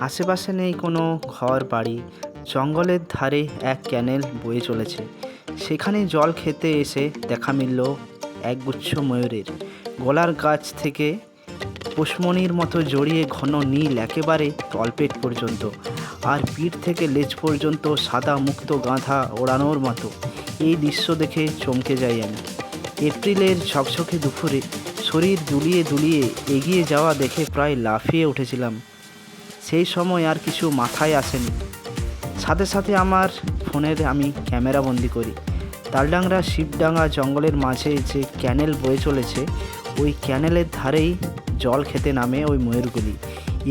আশেপাশে নেই কোনো ঘর বাড়ি, জঙ্গলের ধারে এক ক্যানেল বয়ে চলেছে। সেখানে জল খেতে এসে দেখা মিলল একগুচ্ছ ময়ূরের। গলার গাছ থেকে পুষ্মণির মতো জড়িয়ে ঘন নীল একেবারে তলপেট পর্যন্ত, আর পিঠ থেকে লেজ পর্যন্ত সাদা মুক্ত গাঁথা ওড়ানোর মতো। এই দৃশ্য দেখে চমকে যাই আমি। এপ্রিলের ঝকঝকে দুপুরে শরীর দুলিয়ে দুলিয়ে এগিয়ে যাওয়া দেখে প্রায় লাফিয়ে উঠেছিলাম। সেই সময় আর কিছু মাথায় আসেনি। সাথে সাথে আমার ফোনের আমি ক্যামেরা বন্দি করি। তালডাংরা শিবডাঙ্গা জঙ্গলের মাঝে যে ক্যানেল বয়ে চলেছে, ওই ক্যানেলের ধারেই জল খেতে নামে ওই ময়ূরগুলি।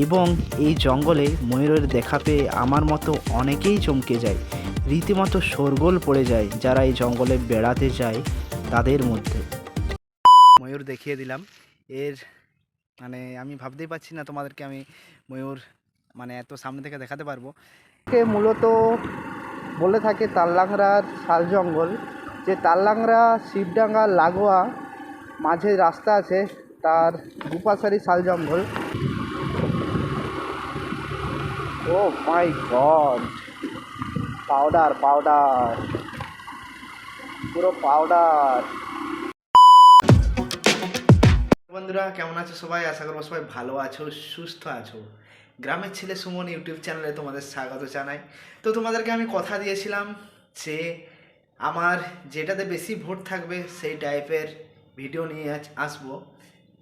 এবং এই জঙ্গলে ময়ূরের দেখা পেয়ে আমার মতো অনেকেই চমকে যায়, রীতিমতো শোরগোল পড়ে যায় যারা এই জঙ্গলে বেড়াতে যায় তাদের মধ্যে। ময়ূর দেখিয়ে দিলাম। এর আমি ভাবতেই পারছি না তোমাদেরকে আমি ময়ূর এত সামনে থেকে দেখাতে পারবো। মূলত বলে থাকে তালডাংরার শাল জঙ্গল, যে তালডাংরা শিবডাঙ্গা লাগোয়া মাঝে রাস্তা আছে, তার দুপাশারি শাল জঙ্গল। ও মাই গড, পাউডার পাউডার, পুরো পাউডার। বন্ধুরা কেমন আছো সবাই? আশা করবো সবাই ভালো আছো, সুস্থ আছো। গ্রামের ছেলে সুমন ইউটিউব চ্যানেলে তোমাদের স্বাগত জানাই। তো তোমাদেরকে আমি কথা দিয়েছিলাম যে আমার যেটাতে বেশি ভোট থাকবে সেই টাইপের ভিডিও নিয়ে আসবো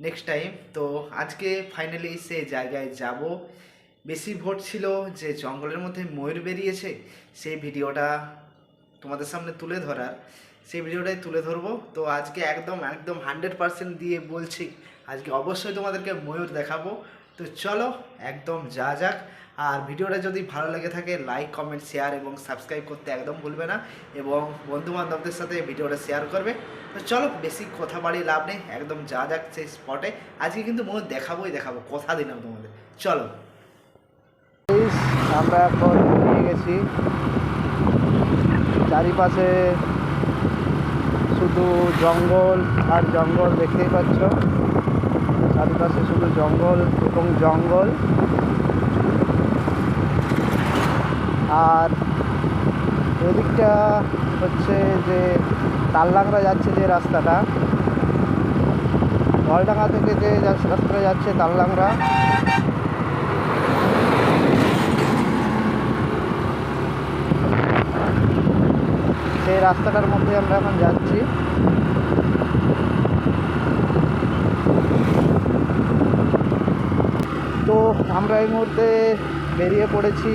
নেক্সট টাইম। তো আজকে ফাইনালি সে জায়গায় যাব। বেশি ভোট ছিল যে জঙ্গলের মধ্যে ময়ূর বেরিয়েছে, সেই ভিডিওটা তোমাদের সামনে তুলে ধরার, সেই ভিডিওটাই তুলে ধরবো। তো আজকে একদম 100% দিয়ে বলছি, আজকে অবশ্যই তোমাদেরকে ময়ূর দেখাবো। তো চলো একদম যা যাক। আর ভিডিওটা যদি ভালো লেগে থাকে লাইক কমেন্ট শেয়ার এবং সাবস্ক্রাইব করতে একদম ভুলবে না, এবং বন্ধুবান্ধবদের সাথে ভিডিওটা শেয়ার করবে। তো চলো বেশি কথা বাড়িয়ে লাভ নেই, একদম যা যাক সেই স্পটে। আজকে কিন্তু ময়ূর দেখাবোই দেখাবো, কথা দিলাম তোমাদের। চলো, আমরা এখন নিয়ে গেছি। চারিপাশে শুধু জঙ্গল আর জঙ্গল, দেখতেই পাচ্ছ চারিপাশে শুধু জঙ্গল এবং জঙ্গল। আর এদিকটা হচ্ছে যে তালডাংরা যাচ্ছে যে রাস্তাটা, জলডাঙ্গা থেকে যে রাস্তাটা যাচ্ছে তালডাংরা, সেই রাস্তাটার মধ্যে আমরা এখন যাচ্ছি। তো আমরা এই মুহূর্তে বেরিয়ে পড়েছি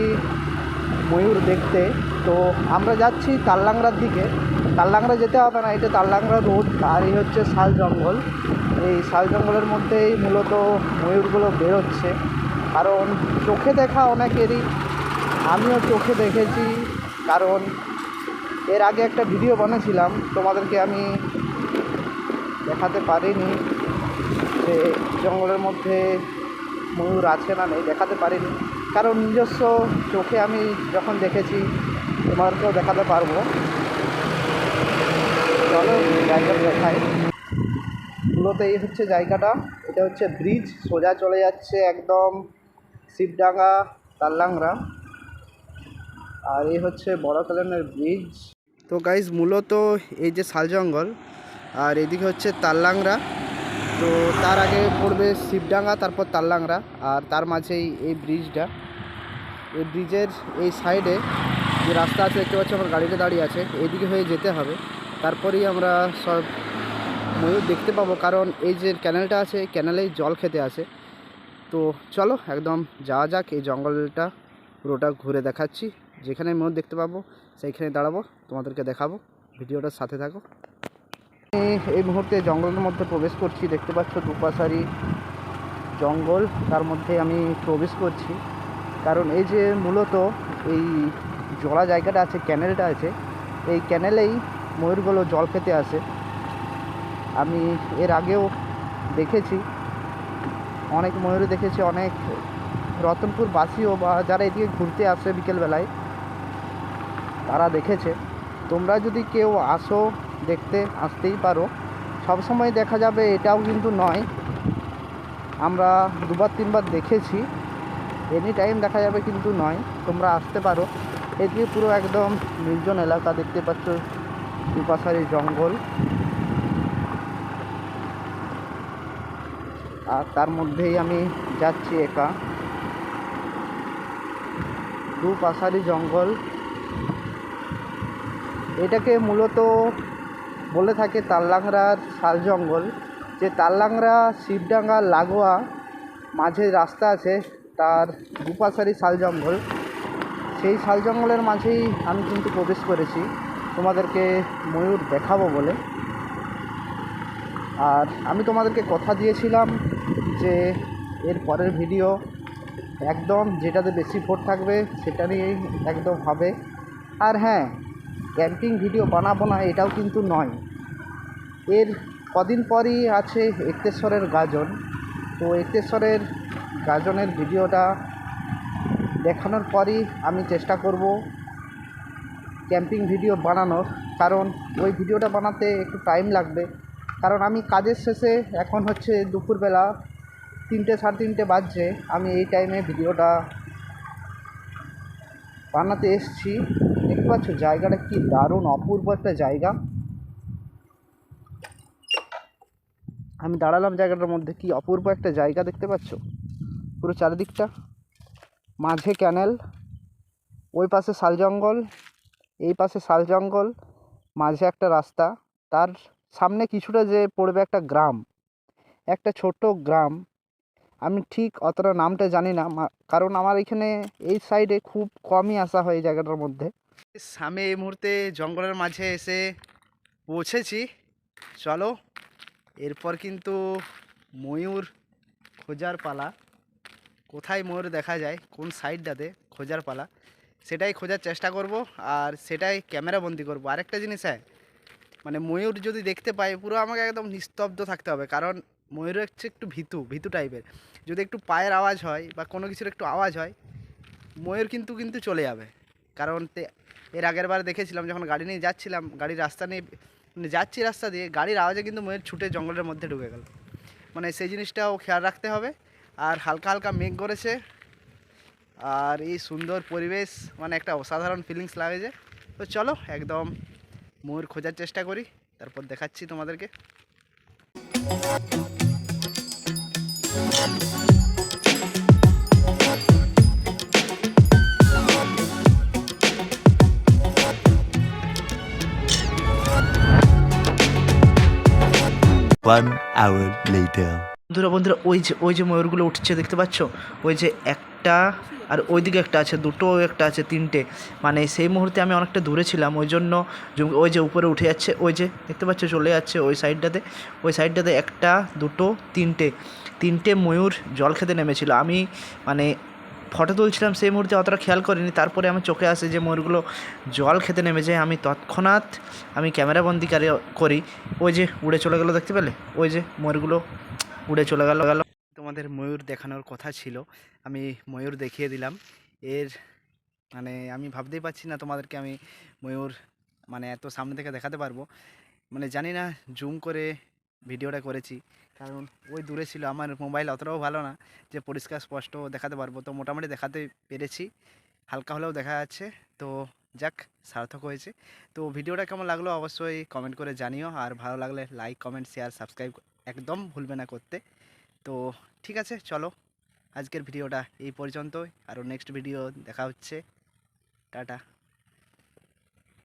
ময়ূর দেখতে। তো আমরা যাচ্ছি তালডাংরার দিকে। তালডাংরা যেতে হবে না, এটা তালডাংরা রোড, আর এই হচ্ছে শাল জঙ্গল। এই শাল জঙ্গলের মধ্যেই মূলত ময়ূরগুলো বেরোচ্ছে। কারণ চোখে দেখা অনেকেরই, আমিও চোখে দেখেছি। কারণ এর আগে একটা ভিডিও বানিয়েছিলাম, তোমাদেরকে আমি দেখাতে পারিনি যে জঙ্গলের মধ্যে ময়ূর আছে না নেই, দেখাতে পারিনি। কারণ নিজস্ব চোখে আমি যখন দেখেছি তোমাদেরকেও দেখাতে পারবো। চলো জায়গাটা দেখাই। মূলত এই হচ্ছে জায়গাটা, এটা হচ্ছে ব্রিজ, সোজা চলে যাচ্ছে একদম শিবডাঙ্গা তালডাংরা। আর এই হচ্ছে বড় কলেনের ব্রিজ। তো গাইজ মূলত এই যে শাল জঙ্গল, আর এদিকে হচ্ছে তালডাংরা। তো তার আগে পড়বে শিবডাঙ্গা, তারপর তালডাংরা, আর তার মাঝেই এই ব্রিজটা। এই ব্রিজের এই সাইডে যে রাস্তা আছে দেখতে পাচ্ছি, আমার গাড়িটা দাঁড়িয়ে আছে, এইদিকে হয়ে যেতে হবে, তারপরেই আমরা সব ময়ূর দেখতে পাবো। কারণ এই যে ক্যানেলটা আছে, এই ক্যানেলেই জল খেতে আসে। তো চলো একদম যাওয়া যাক। এই জঙ্গলটা পুরোটা ঘুরে দেখাচ্ছি, যেখানে ময়ূর দেখতে পাবো সেইখানে দাঁড়াবো, তোমাদেরকে দেখাবো। ভিডিওটার সাথে থাকো। এই মুহূর্তে জঙ্গলের মধ্যে প্রবেশ করছি, দেখতে পাচ্ছ দুপাশারি জঙ্গল, তার মধ্যে আমি প্রবেশ করছি। কারণ এই যে মূলত এই জলা জায়গাটা আছে, ক্যানেলটা আছে, এই ক্যানেলেই ময়ূরগুলো জল খেতে আসে। আমি এর আগেও দেখেছি, অনেক ময়ূর দেখেছি, অনেক রতনপুর বাসীও বা যারা এদিকে ঘুরতে আসে বিকেলবেলায় তারা দেখেছে। তোমরা যদি কেউ আসো দেখতে, আসতেই পারো। সবসময় দেখা যাবে এটাও কিন্তু নয়, আমরা দুবার তিনবার দেখেছি। এনি টাইম দেখা যাবে কিন্তু নয়, তোমরা আসতে পারো। এদিকে পুরো একদম নির্জন এলাকা দেখতে পাচ্ছ, দুপাশারি জঙ্গল, আর তার মধ্যেই আমি যাচ্ছি একা। দুপাশারি জঙ্গল, এটাকে মূলত বলে থাকে তাললাংড়ার শাল জঙ্গল। যে তাললাংড়া শিবডাঙ্গা লাগোয়া মাঝে রাস্তা আছে, তার দুপাশারি শাল জঙ্গল। সেই শাল জঙ্গলের মাঝেই আমি কিন্তু প্রবেশ করেছি তোমাদেরকে ময়ূর দেখাবো বলে। আর আমি তোমাদেরকে কথা দিয়েছিলাম যে এর পরের ভিডিও একদম যেটাতে বেশি ভোট থাকবে সেটা নিয়েই একদম হবে। আর হ্যাঁ, ক্যাম্পিং ভিডিও বানাবো না এটাও কিন্তু নয়। এর কদিন পরই আছে একতেশ্বরের গাজন, তো একতেশ্বরের গাজনের ভিডিওটা দেখানোর পরই আমি চেষ্টা করব ক্যাম্পিং ভিডিও বানানোর। কারণ ওই ভিডিওটা বানাতে একটু টাইম লাগবে, কারণ আমি কাজের শেষে, এখন হচ্ছে দুপুরবেলা 3টে সাড়ে 3টে বাজছে, আমি এই টাইমে ভিডিওটা বানাতে এসেছি। দেখতে পাচ্ছ জায়গাটা কি দারুণ অপূর্ব একটা জায়গা। আমি দাঁড়ালাম জায়গাটার মধ্যে, কি অপূর্ব একটা জায়গা দেখতে পাচ্ছ, পুরো চারিদিকটা, মাঝে ক্যানেল, ওই পাশে শাল জঙ্গল, এই পাশে শাল জঙ্গল, মাঝে একটা রাস্তা, তার সামনে কিছুটা যে পড়বে একটা গ্রাম, একটা ছোট্ট গ্রাম। আমি ঠিক অতটা নামটা জানি না, কারণ আমার এখানে এই সাইডে খুব কমই আসা হয় এই জায়গাটার মধ্যে। আমি এই মুহূর্তে জঙ্গলের মাঝে এসে পৌঁছেছি। চলো এরপর কিন্তু ময়ূর খোঁজার পালা। কোথায় ময়ূর দেখা যায়, কোন সাইডটাতে খোঁজার পালা, সেটাই খোঁজার চেষ্টা করব, আর সেটাই ক্যামেরা বন্দি করব। আরেকটা জিনিস, হ্যাঁ, মানে ময়ূর যদি দেখতে পাই পুরো আমাকে একদম নিস্তব্ধ থাকতে হবে, কারণ ময়ূর হচ্ছে একটু ভীতু ভীতু টাইপের। যদি একটু পায়ের আওয়াজ হয় বা কোনো কিছুর একটু আওয়াজ হয়, ময়ূর কিন্তু কিন্তু চলে যাবে। কারণ এর আগের বার দেখেছিলাম যখন গাড়ি নিয়ে যাচ্ছিলাম, গাড়ির রাস্তা নিয়ে যাচ্ছি, রাস্তা দিয়ে গাড়ির আওয়াজে কিন্তু ময়ূর ছুটে জঙ্গলের মধ্যে ঢুকে গেল। মানে সেই জিনিসটাও খেয়াল রাখতে হবে। আর হালকা হালকা মেঘ করেছে, আর এই সুন্দর পরিবেশ, মানে একটা অসাধারণ ফিলিংস লাগে। তো চলো একদম ময়ূর খোঁজার চেষ্টা করি, তারপর দেখাচ্ছি তোমাদেরকে। বন্ধুরা বন্ধুরা, ওই যে ময়ূরগুলো উঠছে দেখতে পাচ্ছ, ওই যে একটা, আর ওইদিকে একটা আছে, দুটো একটা আছে, 3টে। মানে সেই মুহূর্তে আমি অনেকটা দূরে ছিলাম, ওই জন্য ওই যে উপরে উঠে যাচ্ছে, ওই যে দেখতে পাচ্ছ চলে যাচ্ছে ওই সাইডটাতে একটা, দুটো, 3টে ময়ূর জল খেতে নেমেছিল। আমি মানে ফটো তুলছিলাম সেই মুহূর্তে অতটা খেয়াল করিনি, তারপরে আমার চোখে আসে যে ময়ূরগুলো জল খেতে নেমেছে। আমি তৎক্ষণাৎ ক্যামেরা বন্দি করি। ওই যে উড়ে চলে গেলো, দেখতে পেলে? ওই যে ময়ূরগুলো উড়ে চলে গেল। তোমাদের ময়ূর দেখানোর কথা ছিল, আমি ময়ূর দেখিয়ে দিলাম। এর মানে আমি ভাবতেই পারছি না তোমাদেরকে আমি ময়ূর মানে এত সামনে থেকে দেখাতে পারবো। মানে জানি না জুম করে ভিডিওটা করেছি, কারণ ওই দূরে ছিল, আমার মোবাইল অতটাও ভালো না যে পরিষ্কার স্পষ্ট দেখাতে পারবো। তো মোটামুটি দেখাতে পেরেছি, হালকা হলেও দেখা যাচ্ছে। তো যাক, সার্থক হয়েছে। তো ভিডিওটা কেমন লাগলো অবশ্যই কমেন্ট করে জানিও, আর ভালো লাগলে লাইক, কমেন্ট, শেয়ার, সাবস্ক্রাইব একদম ভুলবে না করতে। তো ঠিক আছে, চলো আজকের ভিডিওটা এই পর্যন্তই, আরও নেক্সট ভিডিও দেখা হচ্ছে। টাটা।